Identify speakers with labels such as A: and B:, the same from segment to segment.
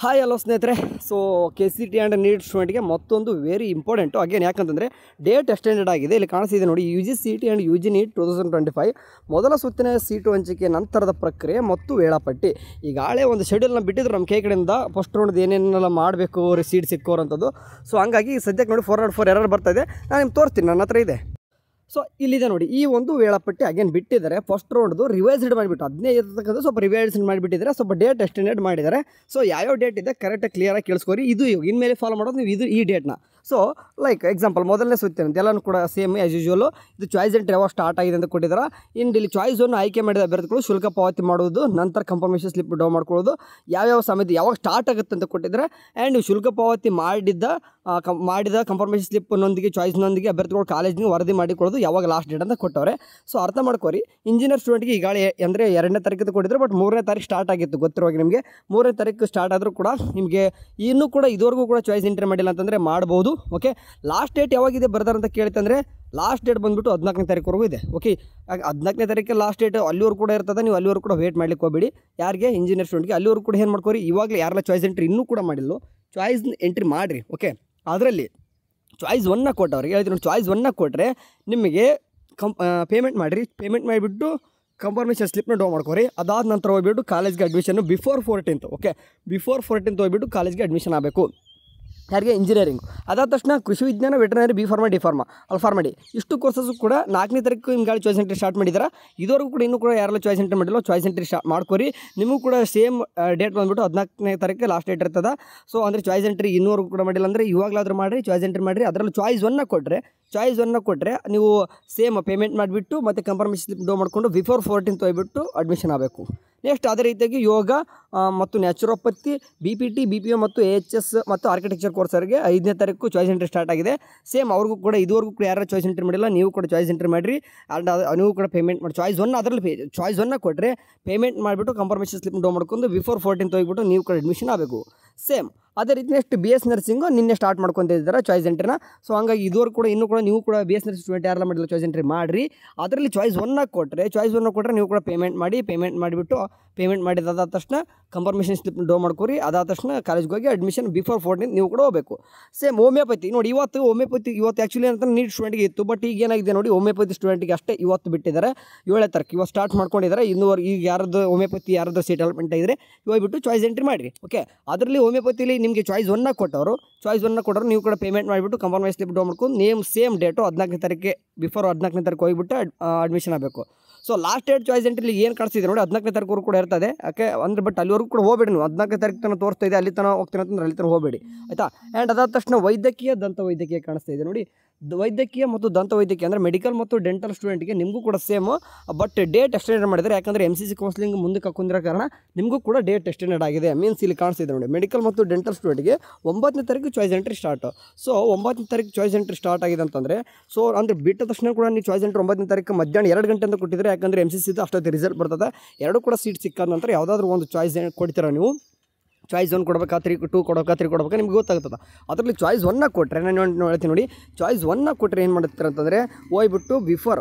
A: Hi hello ಸ್ನೇಹಿತರೆ. So KCT and neat ಸ್ಟೂಡೆಂಟ್ಗೆ ಮತ್ತೊಂದು very important again, ಯಾಕಂತಂದರೆ ಡೇಟ್ ಎಕ್ಸ್ಟೆಂಡೆಡ್ ಆಗಿದೆ. ಇಲ್ಲಿ ಕಾಣಿಸ್ತಿದೆ ನೋಡಿ, UGCET ಆ್ಯಂಡ್ UG NEET 2025 ಮೊದಲ ಸುತ್ತಿನ ಸೀಟು ಹಂಚಿಕೆ ನಂತರದ ಪ್ರಕ್ರಿಯೆ ಮತ್ತು ವೇಳಾಪಟ್ಟಿ. ಈಗಾಗಲೇ ಒಂದು ಶೆಡ್ಯೂಲ್ನ ಬಿಟ್ಟಿದ್ರು ನಮ್ಮ ಕೈ ಕಡೆಯಿಂದ. ಫಸ್ಟ್ ರೌಂಡ್ ಏನೇನೆಲ್ಲ ಮಾಡಬೇಕು ಸೀಟ್ ಸಿಕ್ಕೋರಂಥದ್ದು. ಸೊ ಹಂಗಾಗಿ ಸದ್ಯಕ್ಕೆ ನೋಡಿ 404 ಎರರ್ ಬರ್ತಾಯಿದೆ. ನಾನು ನಿಮ್ಗೆ ತೋರಿಸ್ತೀನಿ, ನನ್ನ ಹತ್ರ ಇದೆ. ಸೊ ಇಲ್ಲಿದೆ ನೋಡಿ, ಈ ಒಂದು ವೇಳಾಪಟ್ಟಿ ಅಗೇನ್ ಬಿಟ್ಟಿದ್ದಾರೆ. ಫಸ್ಟ್ ರೌಂಡ್ದು ರಿವೈಸ್ಡ್ ಮಾಡಿಬಿಟ್ಟು 15 ಇರ್ತಕ್ಕಂಥ ಸ್ವಲ್ಪ ರಿವೈಸ್ಡ್ ಮಾಡಿಬಿಟ್ಟಿದ್ದಾರೆ, ಸ್ವಲ್ಪ ಡೇಟ್ ಎಕ್ಸ್ಟೆಂಡೆಡ್ ಮಾಡಿದ್ದಾರೆ. ಸೊ ಯಾವ್ಯಾವ ಡೇಟ್ ಇದೆ ಕರೆಕ್ಟಾಗಿ ಕ್ಲಿಯರಾಗಿ ಕೇಳಿಸ್ಕೋರಿ. ಇದು ಇನ್ಮೇಲೆ ಫಾಲೋ ಮಾಡೋದು ನೀವು ಈ ಡೇಟ್ನ. ಸೊ ಲೈಕ್ ಎಕ್ಸಾಂಪಲ್ ಮೊದಲನೇ ಸುತ್ತೇನೆ ಎಲ್ಲನೂ ಕೂಡ ಸೇಮ್ ಆ್ಯಸ್ ಯೂಶುವಲು. ಇದು ಚಾಯ್ಸ್ ಎಂಟ್ರಿ ಯಾವಾಗ ಸ್ಟಾರ್ಟ್ ಆಗಿದೆ ಅಂತ ಕೊಟ್ಟಿದ್ದಾರೆ. ಇನ್ನು ಇಲ್ಲಿ ಚಾಯ್ಸ್ ಅನ್ನು ಆಯ್ಕೆ ಮಾಡಿದ ಅಭ್ಯರ್ಥಿಗಳು ಶುಲ್ಕ ಪಾವತಿ ಮಾಡೋದು, ನಂತರ ಕನ್ಫರ್ಮೇಷನ್ ಸ್ಲಿಪ್ ಡೌನ್ ಮಾಡ್ಕೊಳ್ಳೋದು, ಯಾವ್ಯಾವ ಸಮಯದ ಯಾವಾಗ ಸ್ಟಾರ್ಟ್ ಆಗುತ್ತೆ ಅಂತ ಕೊಟ್ಟಿದ್ದಾರೆ. ಆ್ಯಂಡ್ ಶುಲ್ಕ ಪಾವತಿ ಮಾಡಿದ ಕನ್ಫರ್ಮೇಷನ್ ಸ್ಲಿಪ್ನೊಂದಿಗೆ ಚಾಯ್ಸ್ನೊಂದಿಗೆ ಅಭ್ಯರ್ಥಿಗಳು ಕಾಲೇಜಿಗೆ ವರದಿ ಮಾಡಿಕೊಳ್ಳೋದು ಯಾವಾಗ ಲಾಸ್ಟ್ ಡೇಟ್ ಅಂತ ಕೊಟ್ಟವ್ರೆ. ಸೊ ಅರ್ಥ ಮಾಡ್ಕೋರಿ. ಇಂಜಿನಿಯರ್ ಸ್ಟೂಡೆಂಟ್ಗೆ ಈಗಾಗಲೇ ಅಂದರೆ 2ನೇ ತಾರೀಕು ಕೊಟ್ಟಿದ್ರು, ಬಟ್ 3ನೇ ತಾರೀಕು ಸ್ಟಾರ್ಟ್ ಆಗಿತ್ತು. ಗೊತ್ತಿರುವಾಗ ನಿಮಗೆ 3ನೇ ತಾರೀಕು ಸ್ಟಾರ್ಟ್ ಆದರೂ ಕೂಡ ನಿಮಗೆ ಇನ್ನೂ ಕೂಡ ಇದುವರೆಗೂ ಕೂಡ ಚಾಯ್ಸ್ ಎಂಟ್ರಿ ಮಾಡಿಲ್ಲ ಅಂತಂದರೆ ಮಾಡ್ಬೋದು. ಓಕೆ, ಲಾಸ್ಟ್ ಡೇಟ್ ಯಾವಾಗಿದೆ ಬರ್ದಾರೆ ಅಂತ ಕೇಳ್ತಂದರೆ ಲಾಸ್ಟ್ ಡೇಟ್ ಬಂದುಬಿಟ್ಟು 14ನೇ ತಾರೀಕುವರೆಗೂ ಇದೆ. ಓಕೆ, 14ನೇ ತಾರೀಕು ಲಾಸ್ಟ್ ಡೇಟ್ ಅಲ್ಲಿವರೆಗೂ ಕೂಡ ಇರ್ತದೆ. ನೀವು ಅಲ್ಲಿವರೆಗೂ ಕೂಡ ವೇಟ್ ಮಾಡ್ಲಿಕ್ಕೆ ಹೋಗಬೇಡಿ. ಯಾರಿಗೆ ಇಂಜಿನಿಯರ್ ಸ್ಟೂಡೆಂಟ್ಗೆ ಅಲ್ಲಿವರೆಗೂ ಕೂಡ ಏನು ಮಾಡ್ಕೋರಿ, ಇವಾಗಲೇ ಯಾರೆಲ್ಲ ಚಾಯ್ಸ್ ಎಂಟ್ರಿ ಇನ್ನೂ ಕೂಡ ಮಾಡಿಲ್ಲ ಚಾಯ್ಸ್ ಎಂಟ್ರಿ ಮಾಡಿರಿ. ಓಕೆ, ಅದರಲ್ಲಿ ಚಾಯ್ಸ್ 1ನ ಕೊಟ್ಟವ್ರಿಗೆ ಹೇಳ್ತೀನಿ. ಚಾಯ್ಸ್ 1ನ ಕೊಟ್ಟರೆ ನಿಮಗೆ ಪೇಮೆಂಟ್ ಮಾಡಿರಿ. ಪೇಮೆಂಟ್ ಮಾಡಿಬಿಟ್ಟು ಕನ್ಫರ್ಮೇಷನ್ ಸ್ಲಿಪ್ನ ಡೌನ್ ಮಾಡ್ಕೋರಿ. ಅದಾದ ನಂತರ ಹೋಗ್ಬಿಟ್ಟು ಕಾಲೇಜ್ಗೆ admission before 14th. Okay, before 14th ಹೋಗ್ಬಿಟ್ಟು ಕಾಲೇಜ್ಗೆ ಅಡ್ಮಿಷನ್ ಆಗಬೇಕು. ಯಾರಿಗೆ ಇಂಜಿನಿಯರಿಂಗ್. ಅದಾದ ತಕ್ಷಣ ಕೃಷಿ ವಿಜ್ಞಾನ, veterinary, B pharma, D pharma, ಅಲ್ಫಾರ್ಮಡಿ ಇಷ್ಟು ಕೋರ್ಸಸ್ಸು ಕೂಡ 4ನೇ ತಾರೀಕು ನಿಮ್ಗೆ ಚಾಯ್ಸ್ ಎಂಟ್ರಿ ಸ್ಟಾರ್ಟ್ ಮಾಡಿದ್ದಾರೆ. ಇದುವರೆಗೂ ಕೂಡ ಇನ್ನೂ ಕೂಡ ಯಾರೆಲ್ಲ ಚಾಯ್ಸ್ ಎಂಟ್ರಿ ಮಾಡಿಲ್ಲ ಚಾಯ್ಸ್ ಎಂಟ್ರಿ ಮಾಡ್ಕೋರಿ. ನಿಮಗೂ ಕೂಡ ಸೇಮ್ ಡೇಟ್ ಬಂದುಬಿಟ್ಟು 14ನೇ ತಾರೀಕು ಲಾಸ್ಟ್ ಡೇಟ್ ಇರ್ತದೆ. ಸೊ ಅಂದರೆ ಚಾಯ್ಸ್ ಎಂಟ್ರಿ ಇನ್ನೂವರೆಗೂ ಕೂಡ ಮಾಡಿಲ್ಲ ಅಂದರೆ ಇವಾಗಲಾದರೂ ಮಾಡಿರಿ, ಚಾಯ್ಸ್ ಎಂಟ್ರಿ ಮಾಡಿರಿ. ಅದರಲ್ಲೂ ಚಾಯ್ಸ್ 1ನ ಕೊಟ್ಟರೆ ನೀವು ಸೇಮ್ ಪೇಮೆಂಟ್ ಮಾಡಿಬಿಟ್ಟು ಮತ್ತು ಕನ್ಫರ್ಮೇಷನ್ ಸ್ಲಿಪ್ ಡೌನ್ ಮಾಡಿಕೊಂಡು ಬಿಫೋರ್ 14th ಹೋಗ್ಬಿಟ್ಟು ಅಡ್ಮಿಷನ್ ಆಗಬೇಕು. ನೆಕ್ಸ್ಟ್ ಅದೇ ರೀತಿಯಾಗಿ ಯೋಗ ಮತ್ತು ನ್ಯಾಚುರೋಪತಿ, BPT, BPO ಮತ್ತು AHS ಮತ್ತು ಆರ್ಕಿಟೆಕ್ಚರ್ ಕೋರ್ಸರಿಗೆ 5ನೇ ತಾರೀಕು ಚಾಯ್ಸ್ ಎಂಟ್ರಿ ಸ್ಟಾರ್ಟ್ ಆಗಿದೆ. ಸೇಮ್ ಅವ್ರಿಗೂ ಕೂಡ ಇದುವರೆಗೂ ಕೂಡ ಯಾರು ಚಾಯ್ಸ್ ಎಂಟ್ರಿ ಮಾಡಿಲ್ಲ, ನೀವು ಕೂಡ ಚಾಯ್ಸ್ ಎಂಟ್ರಿ ಮಾಡಿರಿ. ಆ್ಯಂಡ್ ನೀವು ಕೂಡ ಪೇಮೆಂಟ್ ಮಾಡಿ ಚಾಯ್ಸ್ 1 ಅದರಲ್ಲಿ ಚಾಯ್ಸ್ 1ನ ಕೊಟ್ಟರೆ ಪೇಮೆಂಟ್ ಮಾಡಿಬಿಟ್ಟು ಕನ್ಫರ್ಮೇಷನ್ ಸ್ಲಿಪ್ ಡೌನ್ ಮಾಡ್ಕೊಂಡು ಬಿಫೋರ್ 14th ಹೋಗ್ಬಿಟ್ಟು ನೀವು ಕೂಡ ಅಡ್ಮಿಷನ್ ಆಗಬೇಕು. ಸೇಮ್ ಅದೇ ರೀತಿ ನೆಕ್ಸ್ಟ್ BS ನರ್ಸಿಂಗು ನಿನ್ನೆ ಸ್ಟಾರ್ಟ್ ಮಾಡ್ಕೊತಿದ್ದಾರೆ ಚಾಯ್ಸ್ ಎಂಟ್ರಿನ. ಸೊ ಹಂಗಾಗಿ ಇದುವರೆಗೂ ಕೂಡ ಇನ್ನೂ ಕೂಡ ನೀವು ಕೂಡ BS ನರ್ಸಿಂಗ್ ಸ್ಟೂಡೆಂಟ್ ಯಾರೆಲ್ಲ ಮಾಡಿಲ್ಲ ಚಾಯ್ಸ್ ಎಂಟ್ರಿ ಮಾಡಿರಿ. ಅದರಲ್ಲಿ ಚಾಯ್ಸ್ 1ನ ಕೊಟ್ಟರೆ ನೀವು ಕೂಡ ಪೇಮೆಂಟ್ ಮಾಡಿಬಿಟ್ಟು ಪೇಮೆಂಟ್ ಮಾಡಿದಾದ ತಕ್ಷಣ ಕನ್ಫರ್ಮೇಷನ್ ಸ್ಲಿಪ್ ಡೌನ್ ಮಾಡ್ಕೋರಿ. ಅದಾದ ತಕ್ಷಣ ಕಾಲೇಜ್ಗೆ ಹೋಗಿ ಅಡ್ಮಿಷನ್ ಬಿಫೋರ್ 14th ನೀವು ಕೂಡ ಹೋಗಬೇಕು. ಸೇಮ್ ಹೋಮಿಯೋಪತಿ ನೋಡಿ, ಇವತ್ತು ಆ್ಯಕ್ಚುಲಿ ಅಂತ ನೀಟ್ ಸ್ಟೂಡೆಂಟ್ಗೆ ಇತ್ತು, ಬಟ್ ಈಗ ಏನಾಗಿದೆ ನೋಡಿ, ಹೋಮಿಯೋಪತಿ ಸ್ಟೂಡೆಂಟ್ಗೆ ಅಷ್ಟೇ ಇವತ್ತು ಬಿಟ್ಟಿದ್ದಾರೆ. 7ನೇ ತಾರೀಕು ಇವತ್ತು ಸ್ಟಾರ್ಟ್ ಮಾಡ್ಕೊಂಡಿದ್ದಾರೆ. ಈಗ ಯಾರದ್ದು ಹೋಮಿಯೋಪತಿ ಯಾರದ್ದು ಸೀಟ್ ಅಲಾಟ್ಮೆಂಟ್ ಆಗಿದ್ರೆ ಹೋಗ್ಬಿಟ್ಟು ಚಾಯ್ಸ್ ಎಂಟ್ರಿ ಮಾಡಿರಿ. ಓಕೆ, ಅದರಲ್ಲಿ ಹೋಮಿಯೋಪತಿಲಿ ನಿಮಗೆ ಚಾಯ್ಸ್ 1ನ ಕೊಟ್ಟರು ನೀವು ಕೂಡ ಪೇಮೆಂಟ್ ಮಾಡಿಬಿಟ್ಟು ಕನ್ಫರ್ಮೇಷನ್ ಸ್ಲಿಪ್ ಡೌನ್ ಮಾಡ್ಕೊಂಡು ಸೇಮ್ ಡೇಟು 14ನೇ ತಾರೀಕಿಗೆ ಬಿಫೋರ್ 14ನೇ ತಾರೀಕು ಹೋಗಿಬಿಟ್ಟು ಅಡ್ಮಿಷನ್ ಆಗಬೇಕು. So last date choice entry ಏನು ಕಾಣಿಸ್ತಿದೆ ನೋಡಿ, 14ನೇ ತಾರೀಕು ಕೂಡ ಇರ್ತದೆ. ಯಾಕೆ ಅಂದರೆ ಬಟ್ ಅಲ್ಲಿವರೆಗೂ ಕೂಡ ಹೋಗಬೇಡಿ. ನೀವು 14ನೇ ತಾರೀಕು ತನಕ ತೋರಿಸ್ತಾ ಇದೆ, ಅಲ್ಲಿ ತನಕ ಹೋಗ್ತೀನಿ ಅಂತಂದ್ರೆ ಅಲ್ಲಿ ತನಕ ಹೋಗಬೇಡಿ, ಆಯಿತಾ. ಆ್ಯಂಡ್ ಅದಾದ ತಕ್ಷಣ ವೈದ್ಯಕೀಯ, ದಂತವೈದ್ಯಕೀಯ ಕಾಣಿಸ್ತಾ ಇದೆ ನೋಡಿ. ವೈದ್ಯಕೀಯ ಮತ್ತು ದಂತವೈದ್ಯಕೀಯ ಅಂದರೆ ಮೆಡಿಕಲ್ ಮತ್ತು ಡೆಂಟಲ್ ಸ್ಟೂಡೆಂಟ್ಗೆ ನಿಮಗೂ ಕೂಡ ಸೇಮ್, ಬಟ್ ಡೇಟ್ ಎಕ್ಸ್ಟೆಂಡೆಡ್ ಮಾಡಿದ್ದಾರೆ. ಯಾಕಂದರೆ MCC ಕೌನ್ಸಿಲಿಂಗ್ ಮುಂದಕ್ಕೆ ಹಾಕೊಂಡಿರೋ ಕಾರಣ ನಿಮಗೂ ಕೂಡ ಡೇಟ್ ಎಕ್ಸ್ಟೆಂಡೆಡ್ ಆಗಿದೆ. ಮೀನ್ಸ್ ಇಲ್ಲಿ ಕಾಣಿಸ್ತಿದೆ ನೋಡಿ, ಮೆಡಿಕಲ್ ಮತ್ತು ಡೆಂಟಲ್ ಸ್ಟೂಡೆಂಟ್ಗೆ 9ನೇ ತಾರೀಕು ಚಾಯ್ಸ್ ಎಂಟ್ರಿ ಸ್ಟಾರ್ಟು. ಸೊ 9ನೇ ತಾರೀಕು ಚಾಯ್ಸ್ ಎಂಟ್ರಿ ಸ್ಟಾರ್ಟ್ ಆಗಿದೆ ಅಂತಂದರೆ, ಸೊ ಅಂದರೆ ಬಿಟ್ಟ ತಕ್ಷಣ ಕೂಡ ನೀವು ಚಾಯ್ಸ್ ಎಂಟ್ರಿ 9ನೇ ತಾರೀಕು ಮಧ್ಯಾಹ್ನ 2 ಗಂಟೆ ಅಂತ ಕೊಟ್ಟಿದ್ದಾರೆ. ಯಾಕಂದರೆ MCC ಅಷ್ಟೊತ್ತು ರಿಸಲ್ಟ್ ಬರ್ತದೆ. ಎರಡೂ ಕೂಡ ಸೀಟ್ ಸಿಕ್ಕಾದ ನಂತರ ಯಾವುದಾದ್ರೂ ಒಂದು ಚಾಯ್ಸ್ ಕೊಡ್ತೀರಾ ನೀವು. ಚಾಯ್ಸ್ 1 ಕೊಡಬೇಕಾ, 2 ಕೊಡಬೇಕಾ, 3 ಕೊಡಬೇಕಾ ನಿಮ್ಗೆ ಗೊತ್ತಾಗ್ತದೆ. ಅದರಲ್ಲಿ ಚಾಯ್ಸ್ 1ನ ಕೊಟ್ಟರೆ ನಾನು ಹೇಳ್ತೀನಿ ನೋಡಿ, ಚಾಯ್ಸ್ 1ನ ಕೊಟ್ಟರೆ ಏನು ಮಾಡ್ತಾರೆ ಅಂತಂದರೆ ಹೋಗ್ಬಿಟ್ಟು ಬಿಫೋರ್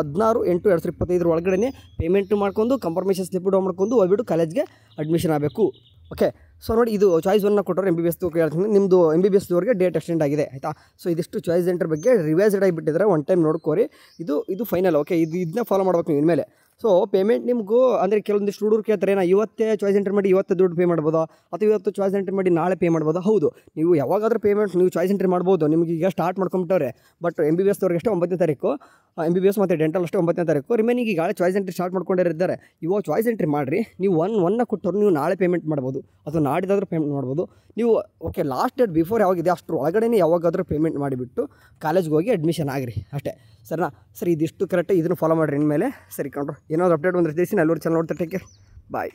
A: 16/8/2025 ಒಳಗಡೆ ಪೇಮೆಂಟ್ ಮಾಡ್ಕೊಂಡು ಕನ್ಫರ್ಮೇಷನ್ ಸ್ಲಿಪ್ ಡೌನ್ ಮಾಡ್ಕೊಂಡು ಹೋಗ್ಬಿಟ್ಟು ಕಾಲೇಜ್ಗೆ ಅಡ್ಮಿಷನ್ ಆಗಬೇಕು. ಓಕೆ, ಸೊ ನೋಡಿ, ಇದು ಚಾಯ್ಸ್ 1ನ ಕೊಟ್ಟರೆ MBBS ಹೇಳ್ತೀನಿ. ನಿಮ್ಮದು MBBSವರೆಗೆ ಡೇಟ್ ಎಕ್ಸ್ಟೆಂಡ್ ಆಗಿದೆ, ಆಯಿತಾ. ಸೊ ಇದಿಷ್ಟು ಚಾಯ್ಸ್ ಎಂಟ್ರಿ ಬಗ್ಗೆ ರಿವೈಸ್ಡ್ ಆಗಿಬಿಟ್ಟಿದ್ದಾರೆ. ಒನ್ ಟೈಮ್ ನೋಡ್ಕೋರಿ. ಇದು ಫೈನಲ್. ಓಕೆ, ಇದನ್ನ ಫಾಲೋ ಮಾಡ್ಬೇಕು ನೀವು ಇನ್ಮೇಲೆ. ಸೊ ಪೇಮೆಂಟ್ ನಿಮಗೂ ಅಂದರೆ ಕೆಲವೊಂದಿಷ್ಟು ಹುಡುಗರು ಕೇಳ್ತಾರೆ, ಇವತ್ತೇ ಚಾಯ್ಸ್ ಎಂಟ್ರಿ ಮಾಡಿ ಇವತ್ತು ದುಡ್ಡು ಪೇ ಮಾಡ್ಬೋದಾ, ಅಥವಾ ಇವತ್ತು ಚಾಯ್ಸ್ ಎಂಟ್ರಿ ಮಾಡಿ ನಾಳೆ ಪೇ ಮಾಡ್ಬೋದಾ? ಹೌದು, ನೀವು ಯಾವಾಗಾದರೂ ಪೇಮೆಂಟ್ ನೀವು ಚಾಯ್ಸ್ ಎಂಟ್ರಿ ಮಾಡ್ಬೋದು. ನಿಮಗೆ ಈಗ ಸ್ಟಾರ್ಟ್ ಮಾಡ್ಕೊಂಬಿಟ್ಟವ್ರೆ. ಬಟ್ MBBSದವ್ರಿಗೆ ಅಷ್ಟೇ 9ನೇ ತಾರೀಕು, MBBS ಮತ್ತು ಡೆಂಟಲ್ ಅಷ್ಟೇ 9ನೇ ತಾರೀಕು. ರಿಮೈನಿಂಗ್ ಈಗ ಚಾಯ್ಸ್ ಎಂಟ್ರಿ ಸ್ಟಾರ್ಟ್ ಮಾಡ್ಕೊಂಡಿದ್ದಾರೆ. ಇವಾಗ ಚಾಯ್ಸ್ ಎಂಟ್ರಿ ಮಾಡಿರಿ. ನೀವು 1ನ ಕೊಟ್ಟರು ನೀವು ನಾಳೆ ಪೇಮೆಂಟ್ ಮಾಡ್ಬೋದು, ಅಥವಾ ನಾಡಿದಾದರೂ ಪೇಮೆಂಟ್ ಮಾಡ್ಬೋದು ನೀವು. ಓಕೆ, ಲಾಸ್ಟ್ ಡೇಟ್ ಬಿಫೋರ್ ಯಾವಾಗಿದೆ ಅಷ್ಟರ ಒಳಗಡೆ ಯಾವಾಗಾದರೂ ಪೇಮೆಂಟ್ ಮಾಡಿಬಿಟ್ಟು ಕಾಲೇಜ್ಗೆ ಹೋಗಿ ಅಡ್ಮಿಷನ್ ಆಗಿರಿ ಅಷ್ಟೇ. ಸರಿನಾ? ಸರಿ, ಇದಿಷ್ಟು ಕರೆಕ್ಟ್. ಇದನ್ನು ಫಾಲೋ ಮಾಡಿರಿ ಇನ್ಮೇಲೆ. ಸರಿ ಕಣ್ರು, ಏನಾದರೂ ಅಪ್ಡೇಟ್ ಬಂದರೆ ತಿಳಿಸಿ. ಅಲ್ಲೂರು ಚಾನಲ್ ನೋಡ್ತಾ ಟೇಕ್ ಕೇರ್, ಬಾಯ್.